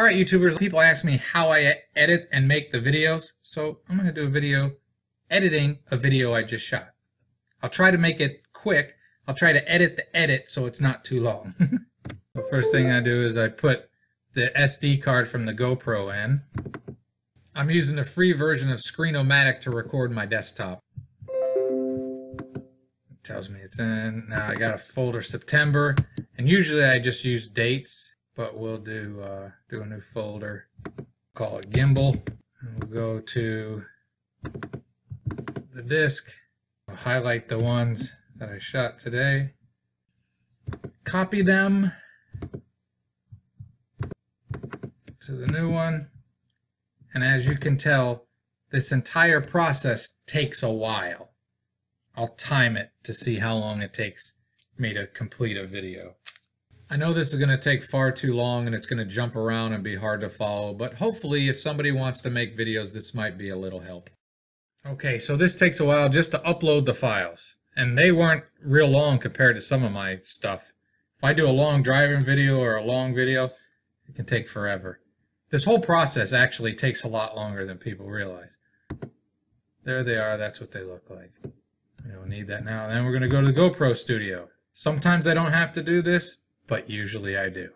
Alright YouTubers, people ask me how I edit and make the videos, so I'm going to do a video editing a video I just shot. I'll try to make it quick. I'll try to edit the edit so it's not too long. The first thing I do is I put the SD card from the GoPro in. I'm using the free version of Screen-O-Matic to record my desktop. It tells me it's in. Now I got a folder September, and usually I just use dates, but we'll do a new folder. Call it Gimbal. And we'll go to the disk. I'll highlight the ones that I shot today. Copy them to the new one. And as you can tell, this entire process takes a while. I'll time it to see how long it takes me to complete a video. I know this is going to take far too long and it's going to jump around and be hard to follow, but hopefully if somebody wants to make videos, this might be a little help. Okay, so this takes a while just to upload the files. And they weren't real long compared to some of my stuff. If I do a long driving video or a long video, it can take forever. This whole process actually takes a lot longer than people realize. There they are, that's what they look like. We don't need that now. Then we're going to go to the GoPro Studio. Sometimes I don't have to do this, but usually I do.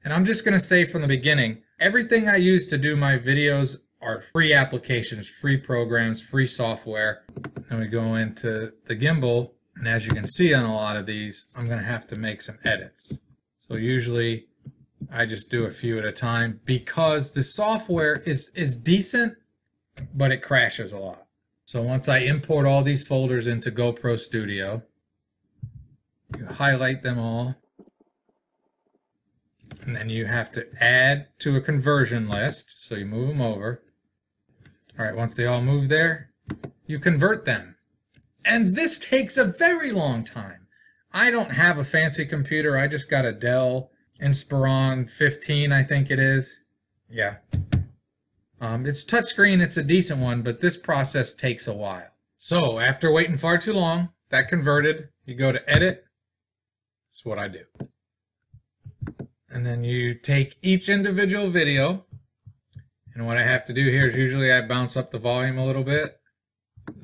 And I'm just going to say from the beginning, everything I use to do my videos are free applications, free programs, free software. And we go into the gimbal, and as you can see on a lot of these, I'm going to have to make some edits. So usually I just do a few at a time because the software is decent, but it crashes a lot. So once I import all these folders into GoPro Studio, you highlight them all, and then you have to add to a conversion list, so you move them over. Alright, once they all move there, you convert them. And this takes a very long time. I don't have a fancy computer, I just got a Dell Inspiron 15, I think it is. Yeah. It's touchscreen, it's a decent one, but this process takes a while. So, after waiting far too long, that converted, you go to Edit. That's what I do. And then you take each individual video, and what I have to do here is usually I bounce up the volume a little bit,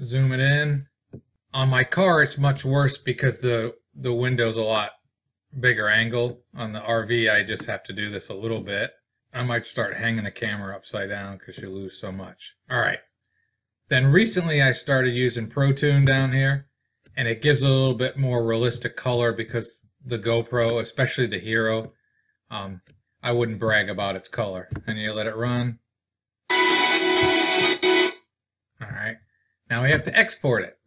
zoom it in. On my car it's much worse because the window's a lot bigger angle. On the RV I just have to do this a little bit. I might start hanging the camera upside down because you lose so much. Alright, then recently I started using ProTune down here, and it gives a little bit more realistic color because the GoPro, especially the Hero, I wouldn't brag about its color. And you let it run. Alright, now we have to export it.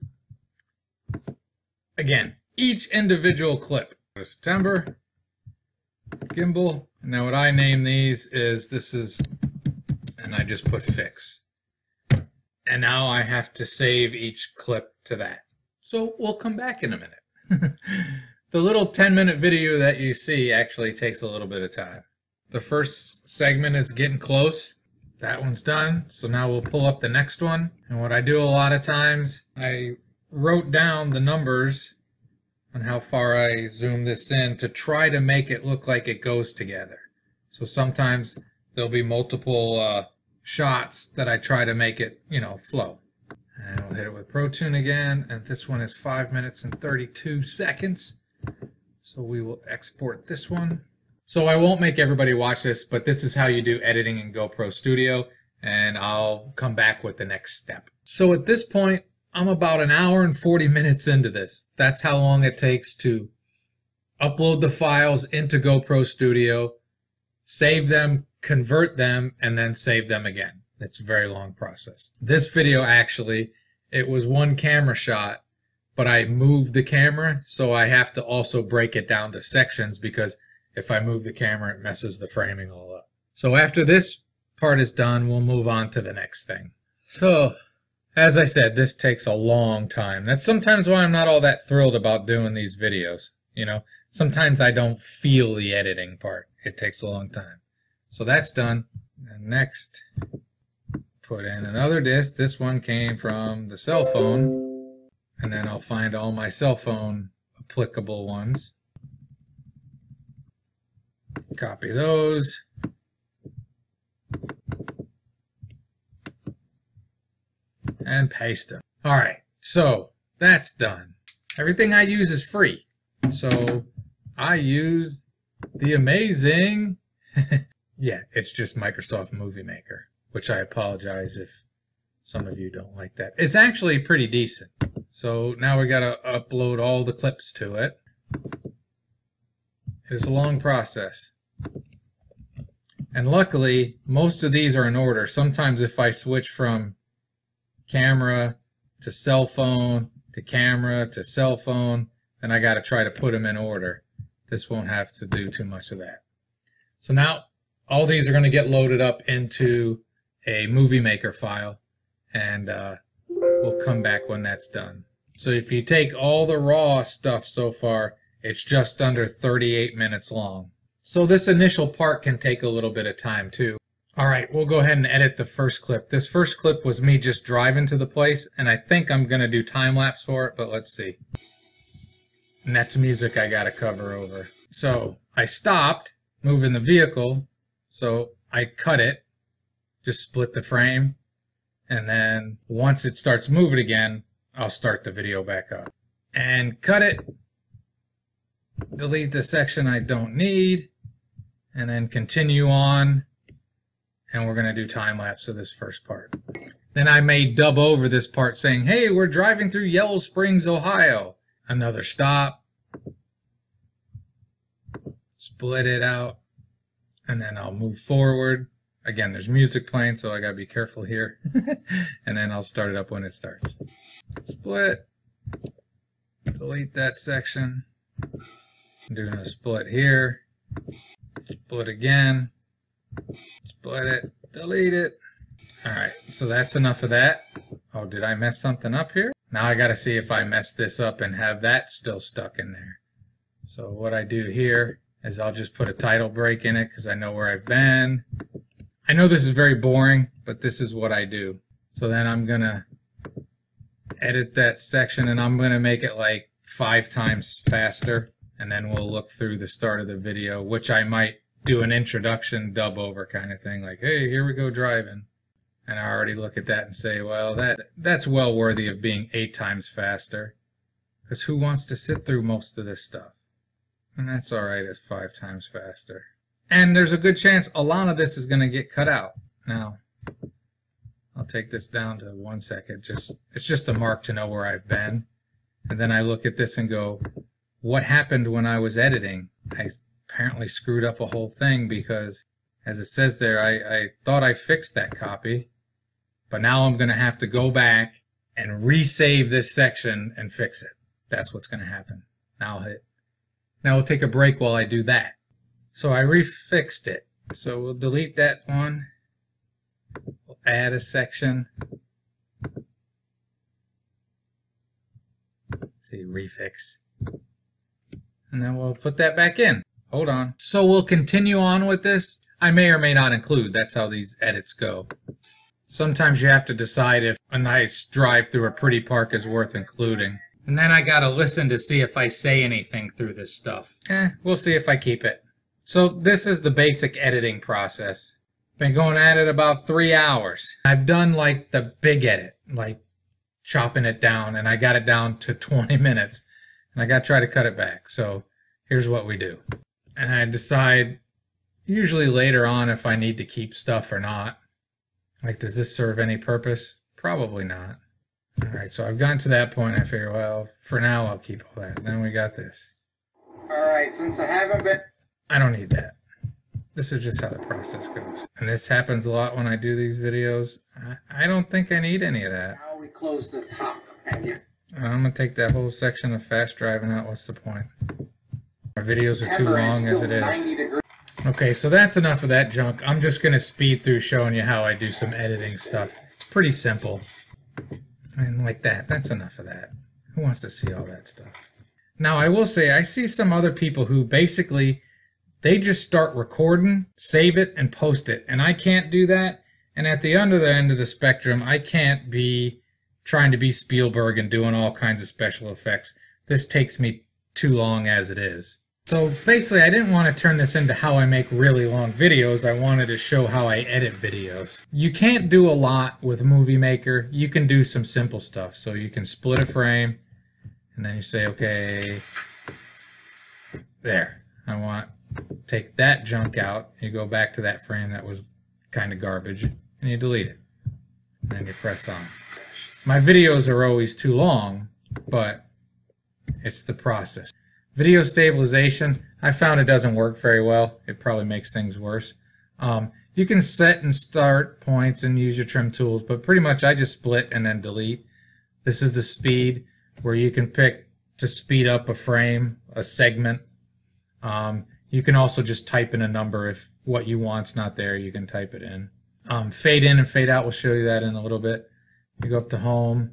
Again, each individual clip. September, gimbal, and now what I name these is, and I just put fix. And now I have to save each clip to that. So we'll come back in a minute. The little 10-minute video that you see actually takes a little bit of time. The first segment is getting close. That one's done. So now we'll pull up the next one. And what I do a lot of times, I wrote down the numbers on how far I zoom this in to try to make it look like it goes together. So sometimes there'll be multiple shots that I try to make it, flow. And we'll hit it with ProTune again. And this one is 5 minutes and 32 seconds. So we will export this one. So I won't make everybody watch this, but this is how you do editing in GoPro Studio, and I'll come back with the next step. So at this point, I'm about an hour and 40 minutes into this. That's how long it takes to upload the files into GoPro Studio, save them, convert them, and then save them again. It's a very long process. This video actually, it was one camera shot, but I moved the camera, so I have to also break it down to sections because if I move the camera, it messes the framing all up. So after this part is done, we'll move on to the next thing. So, as I said, this takes a long time. That's sometimes why I'm not all that thrilled about doing these videos. Sometimes I don't feel the editing part. It takes a long time. So that's done. And next, put in another disc. This one came from the cell phone. And then I'll find all my cell phone applicable ones. Copy those. and paste them. All right, so that's done. Everything I use is free. So I use the amazing, yeah, it's just Microsoft Movie Maker, which I apologize if some of you don't like that. It's actually pretty decent. So now we got to upload all the clips to it. It's a long process. And luckily, most of these are in order. Sometimes if I switch from camera to cell phone to camera to cell phone, then I got to try to put them in order. This won't have to do too much of that. So now all these are going to get loaded up into a Movie Maker file, and we'll come back when that's done. So if you take all the raw stuff so far, it's just under 38 minutes long. So this initial part can take a little bit of time too. All right, we'll go ahead and edit the first clip. This first clip was me just driving to the place, and I think I'm going to do time-lapse for it, but let's see. And that's music I got to cover over. So I stopped moving the vehicle, so I cut it, just split the frame, and then once it starts moving again, I'll start the video back up. And cut it, delete the section I don't need, and then continue on, and we're going to do time-lapse of this first part. Then I may dub over this part saying, hey, we're driving through Yellow Springs, Ohio. Another stop. Split it out, and then I'll move forward. Again, there's music playing, so I got to be careful here. And then I'll start it up when it starts. Split. Delete that section. I'm doing a split here. Split again. Split it. Delete it. Alright, so that's enough of that. Oh, did I mess something up here? Now I gotta see if I mess this up and have that still stuck in there. So what I do here is I'll just put a title break in it because I know where I've been. I know this is very boring, but this is what I do. So then I'm gonna edit that section, and I'm gonna make it like 5 times faster, and then we'll look through the start of the video, which I might do an introduction dub over kind of thing, like, hey, here we go driving. And I already look at that and say, well, that's well worthy of being 8 times faster, because who wants to sit through most of this stuff? And that's all right as 5 times faster. And there's a good chance a lot of this is going to get cut out. Now, I'll take this down to 1 second. It's just a mark to know where I've been. And then I look at this and go, what happened when I was editing? I apparently screwed up a whole thing because, as it says there, I thought I fixed that copy. But now I'm going to have to go back and resave this section and fix it. That's what's going to happen. Now we'll take a break while I do that. So I refixed it. So we'll delete that one. We'll add a section. See, refix. And then we'll put that back in. Hold on. So we'll continue on with this. I may or may not include. That's how these edits go. Sometimes you have to decide if a nice drive through a pretty park is worth including. And then I gotta listen to see if I say anything through this stuff. We'll see if I keep it. So this is the basic editing process. Been going at it about 3 hours. I've done like the big edit, like chopping it down, and I got it down to 20 minutes. And I gotta try to cut it back. So here's what we do. And I decide usually later on if I need to keep stuff or not. Like, does this serve any purpose? Probably not. Alright, so I've gotten to that point. I figure, well, for now I'll keep all that. Then we got this. Alright, since I haven't been... I don't need that. This is just how the process goes. And this happens a lot when I do these videos. I don't think I need any of that. Now we close the top menu. I'm going to take that whole section of fast driving out. What's the point? My videos are too long as it is. Okay, so that's enough of that junk. I'm just going to speed through showing you how I do some editing stuff. It's pretty simple. And like that, that's enough of that. Who wants to see all that stuff? Now, I will say, I see some other people who basically, they just start recording, save it, and post it. And I can't do that. And at the other end of the spectrum, I can't be trying to be Spielberg and doing all kinds of special effects. This takes me too long as it is. So basically, I didn't want to turn this into how I make really long videos. I wanted to show how I edit videos. You can't do a lot with Movie Maker. You can do some simple stuff. So you can split a frame, and then you say, okay, there. I want to take that junk out. You go back to that frame that was kind of garbage, and you delete it. And then you press on. My videos are always too long, but it's the process. Video stabilization, I found it doesn't work very well. It probably makes things worse. You can set and start points and use your trim tools, but pretty much I just split and then delete. This is the speed, where you can pick to speed up a frame, a segment. You can also just type in a number. If what you want's not there, you can type it in. Fade in and fade out, we'll show you that in a little bit. You go up to home,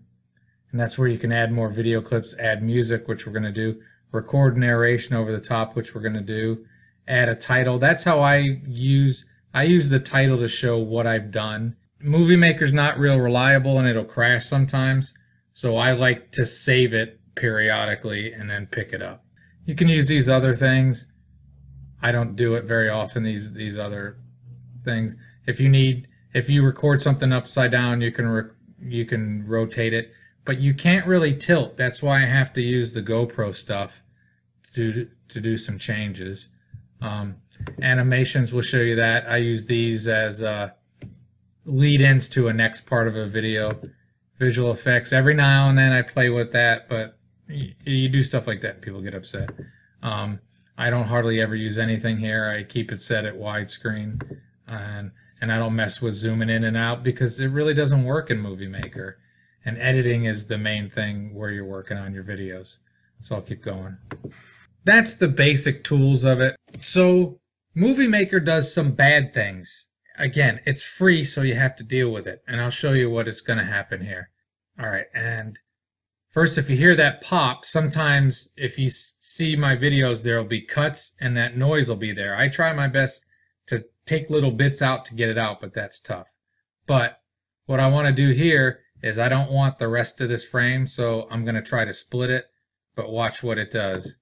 and that's where you can add more video clips, add music, which we're going to do, record narration over the top, which we're going to do, add a title. That's how I use the title to show what I've done. Movie Maker's not real reliable and it'll crash sometimes, so I like to save it periodically and then pick it up. You can use these other things. I don't do it very often, these other things. If you record something upside down, you can rotate it. But you can't really tilt. That's why I have to use the GoPro stuff to do some changes. Animations will show you that. I use these as lead-ins to a next part of a video. Visual effects. Every now and then I play with that, but you do stuff like that and people get upset. I don't hardly ever use anything here. I keep it set at widescreen, and I don't mess with zooming in and out because it really doesn't work in Movie Maker. And editing is the main thing where you're working on your videos. So I'll keep going. That's the basic tools of it. So Movie Maker does some bad things. Again, it's free, so you have to deal with it. And I'll show you what is going to happen here. All right, and first, if you hear that pop, sometimes if you see my videos, there will be cuts and that noise will be there. I try my best to take little bits out to get it out, but that's tough. But what I want to do here is I don't want the rest of this frame, so I'm going to try to split it, but watch what it does.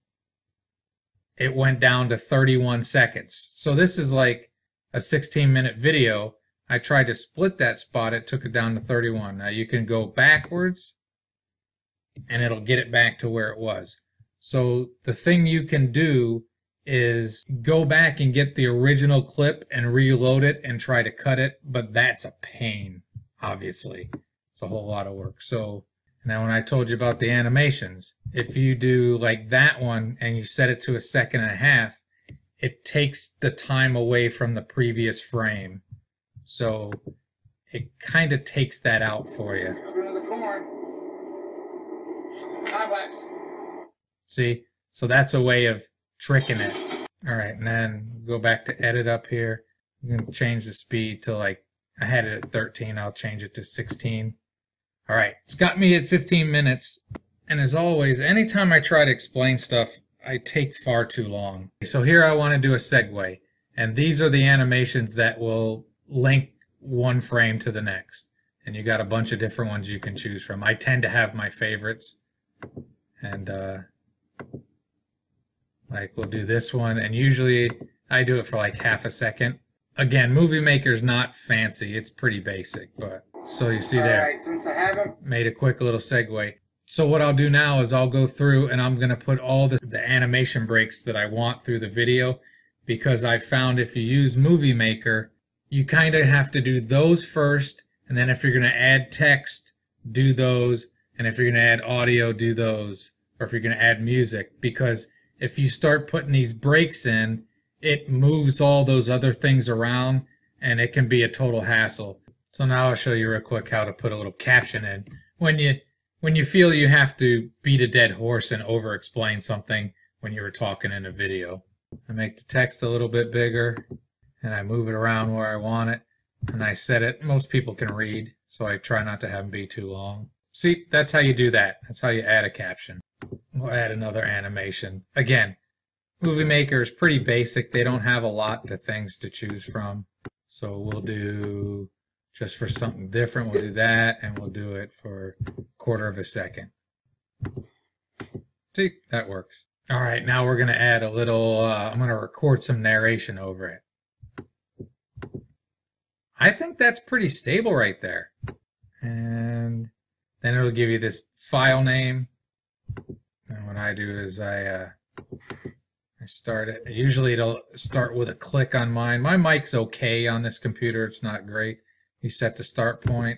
It went down to 31 seconds. So this is like a 16-minute video. I tried to split that spot, it took it down to 31. Now you can go backwards, and it'll get it back to where it was. So the thing you can do is go back and get the original clip and reload it and try to cut it, but that's a pain, obviously. It's a whole lot of work. So now when I told you about the animations, if you do like that one and you set it to 1.5 seconds, it takes the time away from the previous frame. So it kind of takes that out for you. Time lapse. See? So that's a way of tricking it. All right, and then go back to edit up here. I'm going to change the speed to like, I had it at 13, I'll change it to 16. All right, it's got me at 15 minutes. And as always, anytime I try to explain stuff, I take far too long. So here I want to do a segue. And these are the animations that will link one frame to the next. And you got a bunch of different ones you can choose from. I tend to have my favorites. And like we'll do this one. And usually I do it for like 1/2 second. Again, Movie Maker's not fancy. It's pretty basic, but so you see there. All right, since I haven't made a quick little segue. So what I'll do now is I'll go through and I'm going to put all the animation breaks that I want through the video, because I've found if you use Movie Maker, you kind of have to do those first, and then if you're going to add text, do those, and if you're going to add audio, do those, or if you're going to add music, because if you start putting these breaks in, it moves all those other things around and it can be a total hassle. So now I'll show you real quick how to put a little caption in. When you feel you have to beat a dead horse and over-explain something when you were talking in a video. I make the text a little bit bigger and I move it around where I want it and I set it. Most people can read, so I try not to have them be too long. See, that's how you do that. That's how you add a caption. We'll add another animation. Again, Movie Maker is pretty basic. They don't have a lot of things to choose from. So we'll do, just for something different, we'll do that, and we'll do it for 1/4 second. See, that works. All right, now we're going to add a little, I'm going to record some narration over it. I think that's pretty stable right there. And then it'll give you this file name. And what I do is I start it. Usually it'll start with a click on mine. My mic's okay on this computer. It's not great. You set the start point,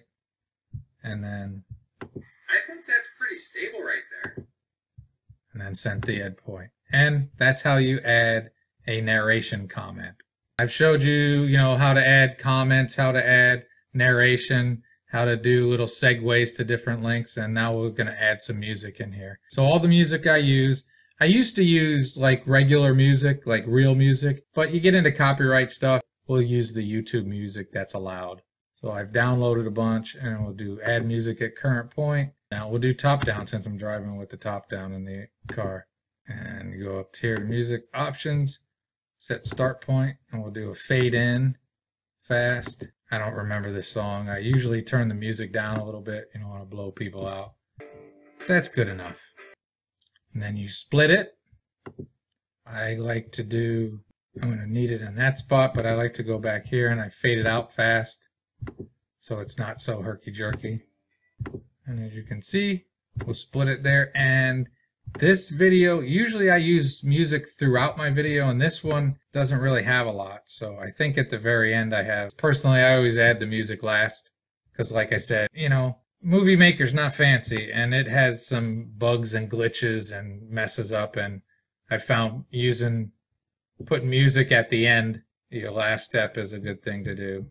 and then I think that's pretty stable right there. And then set the end point. And that's how you add a narration comment. I've showed you, how to add comments, how to add narration, how to do little segues to different links, and now we're going to add some music in here. So all the music I used to use like regular music, like real music, but you get into copyright stuff, we'll use the YouTube music that's allowed. So I've downloaded a bunch, and we'll do add music at current point. Now we'll do top down since I'm driving with the top down in the car. And you go up here to music options, set start point, and we'll do a fade in fast. I don't remember this song. I usually turn the music down a little bit. You don't want to blow people out. That's good enough. And then you split it. I like to do, I'm going to need it in that spot, but I like to go back here and I fade it out fast so it's not so herky-jerky. And as you can see, we'll split it there. And this video, usually I use music throughout my video, and this one doesn't really have a lot. So I think at the very end I have, personally I always add the music last, because like I said, Movie Maker's not fancy, and it has some bugs and glitches and messes up, and I found putting music at the end, your last step, is a good thing to do.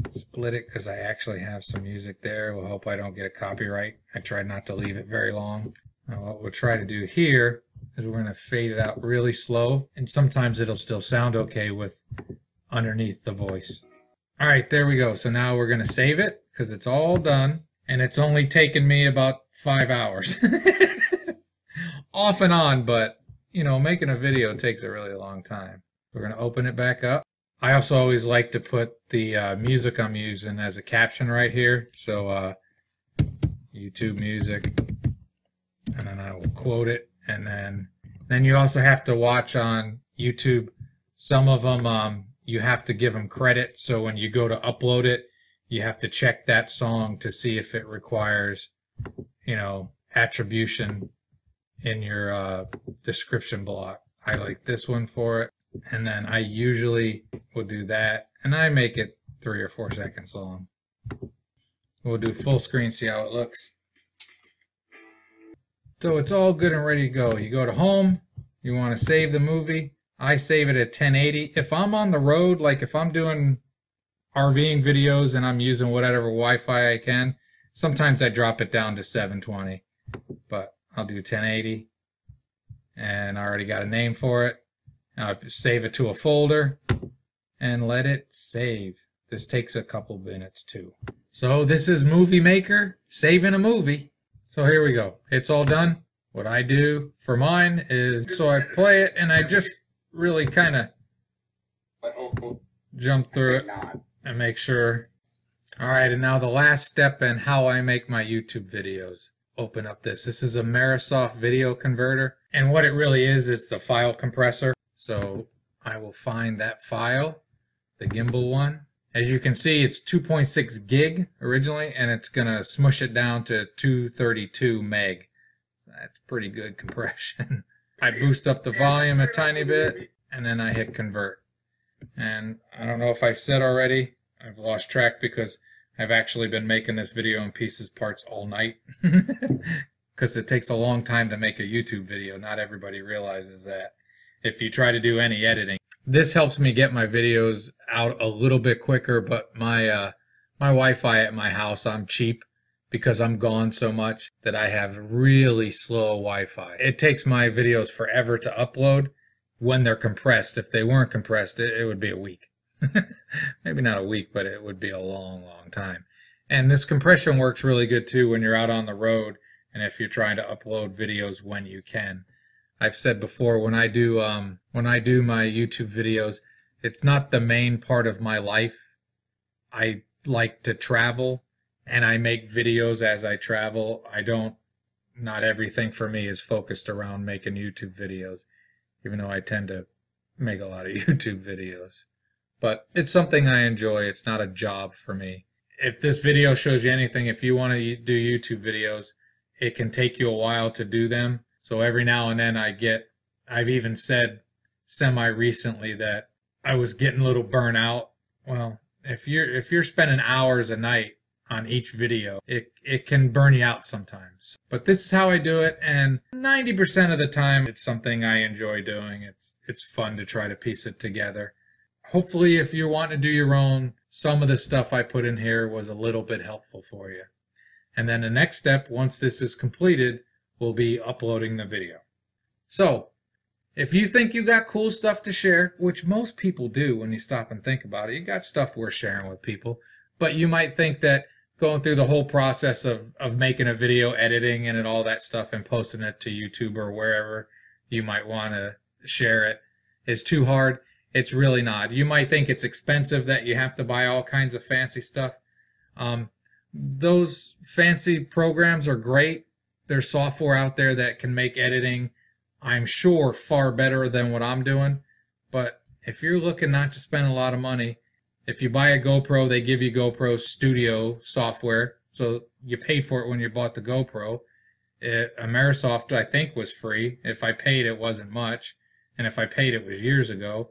Split it because I actually have some music there. We'll hope I don't get a copyright. I tried not to leave it very long. Now what we'll try to do here is we're going to fade it out really slow, and sometimes it'll still sound okay with underneath the voice. All right, there we go. So now we're going to save it because it's all done. And it's only taken me about 5 hours. Off and on, but, making a video takes a really long time. We're going to open it back up. I also always like to put the music I'm using as a caption right here. So, YouTube music. And then I will quote it. And then you also have to watch on YouTube. Some of them, you have to give them credit. So when you go to upload it, you have to check that song to see if it requires, attribution in your description block. I like this one for it. And then I usually will do that. And I make it 3 or 4 seconds long. We'll do full screen, see how it looks. So it's all good and ready to go. You go to home. You want to save the movie. I save it at 1080. If I'm on the road, like if I'm doing RVing videos and I'm using whatever Wi-Fi I can, sometimes I drop it down to 720, but I'll do 1080, and I already got a name for it. I'll save it to a folder and let it save. This takes a couple minutes too. So this is Movie Maker saving a movie. So here we go. It's all done. What I do for mine is, so I play it and I just really kind of jump through it and make sure. All right, and now the last step in how I make my YouTube videos. Open up this. This is a Aimersoft video converter, and what it really is, it's a file compressor. So I will find that file, the gimbal one. As you can see, it's 2.6 gig originally, and it's gonna smush it down to 232 meg. So that's pretty good compression. I boost up the volume a tiny bit, and then I hit convert. And I don't know if I've said already, I've lost track because I've actually been making this video in pieces parts all night. Because it takes a long time to make a YouTube video. Not everybody realizes that. If you try to do any editing. This helps me get my videos out a little bit quicker, but my Wi-Fi at my house, I'm cheap because I'm gone so much that I have really slow Wi-Fi. It takes my videos forever to upload when they're compressed. If they weren't compressed, it would be a week. Maybe not a week, but it would be a long, long time. And this compression works really good too when you're out on the road and if you're trying to upload videos when you can. I've said before, when I do my YouTube videos, it's not the main part of my life. I like to travel and I make videos as I travel. I don't not everything for me is focused around making YouTube videos, even though I tend to make a lot of YouTube videos. But it's something I enjoy. It's not a job for me. If this video shows you anything, if you want to do YouTube videos, it can take you a while to do them. So every now and then I've even said semi-recently that I was getting a little burnt out. Well, if you're spending hours a night on each video, it can burn you out sometimes. But this is how I do it, and 90% of the time it's something I enjoy doing. It's fun to try to piece it together. Hopefully, if you want to do your own, some of the stuff I put in here was a little bit helpful for you. And then the next step, once this is completed, will be uploading the video. So, if you think you got cool stuff to share, which most people do when you stop and think about it, you got stuff worth sharing with people, but you might think that going through the whole process of making a video, editing and all that stuff and posting it to YouTube or wherever you might want to share it is too hard. It's really not. You might think it's expensive, that you have to buy all kinds of fancy stuff. Those fancy programs are great. There's software out there that can make editing, I'm sure, far better than what I'm doing. But if you're looking not to spend a lot of money, if you buy a GoPro, they give you GoPro Studio software. So you paid for it when you bought the GoPro. Aimersoft, I think, was free. If I paid, it wasn't much. And if I paid, it was years ago.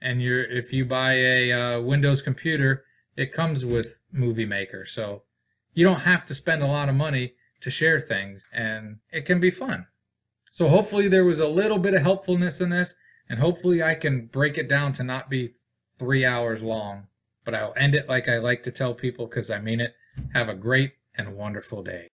And if you buy a Windows computer, it comes with Movie Maker. So you don't have to spend a lot of money to share things, and it can be fun. So hopefully there was a little bit of helpfulness in this, and hopefully I can break it down to not be 3 hours long. But I'll end it like I like to tell people, because I mean it. Have a great and wonderful day.